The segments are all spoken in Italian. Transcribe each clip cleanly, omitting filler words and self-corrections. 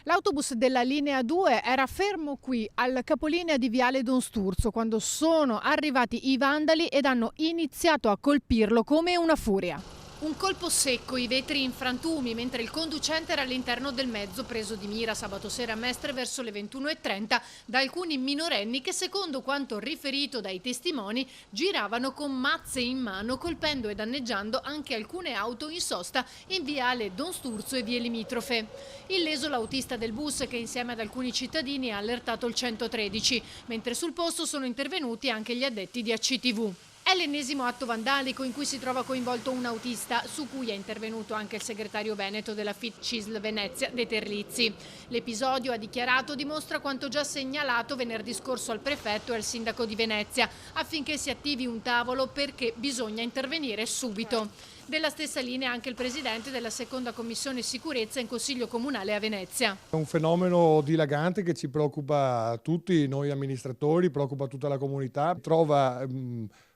L'autobus della linea 2 era fermo qui, al capolinea di Viale Don Sturzo, quando sono arrivati i vandali ed hanno iniziato a colpirlo come una furia. Un colpo secco, i vetri in frantumi, mentre il conducente era all'interno del mezzo preso di mira sabato sera a Mestre verso le 21:30 da alcuni minorenni che, secondo quanto riferito dai testimoni, giravano con mazze in mano, colpendo e danneggiando anche alcune auto in sosta in Viale Don Sturzo e vie limitrofe. Illeso l'autista del bus che insieme ad alcuni cittadini ha allertato il 113, mentre sul posto sono intervenuti anche gli addetti di ACTV. È l'ennesimo atto vandalico in cui si trova coinvolto un autista, su cui è intervenuto anche il segretario veneto della FIT CISL Venezia, De Terlizzi. L'episodio, ha dichiarato, dimostra quanto già segnalato venerdì scorso al prefetto e al sindaco di Venezia, affinché si attivi un tavolo perché bisogna intervenire subito. Della stessa linea anche il presidente della seconda commissione sicurezza in Consiglio Comunale a Venezia. È un fenomeno dilagante che ci preoccupa tutti noi amministratori, preoccupa tutta la comunità, trova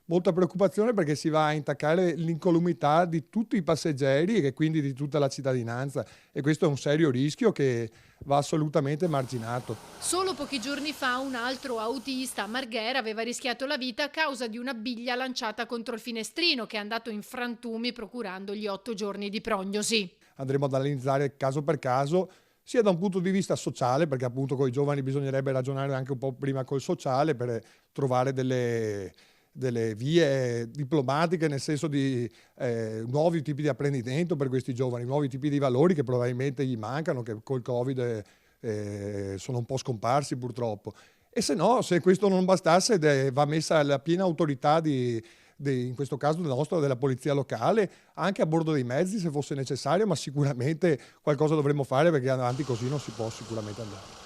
molta preoccupazione perché si va a intaccare l'incolumità di tutti i passeggeri e quindi di tutta la cittadinanza, e questo è un serio rischio che va assolutamente marginato. Solo pochi giorni fa un altro autista a Marghera aveva rischiato la vita a causa di una biglia lanciata contro il finestrino che è andato in frantumi, procurandogli 8 giorni di prognosi. Andremo ad analizzare caso per caso, sia da un punto di vista sociale, perché appunto con i giovani bisognerebbe ragionare anche un po' prima col sociale per trovare delle vie diplomatiche, nel senso di nuovi tipi di apprendimento per questi giovani, nuovi tipi di valori che probabilmente gli mancano, che col Covid sono un po' scomparsi purtroppo. E se no, se questo non bastasse, va messa la piena autorità in questo caso della polizia locale, anche a bordo dei mezzi se fosse necessario, ma sicuramente qualcosa dovremmo fare perché avanti così non si può sicuramente andare.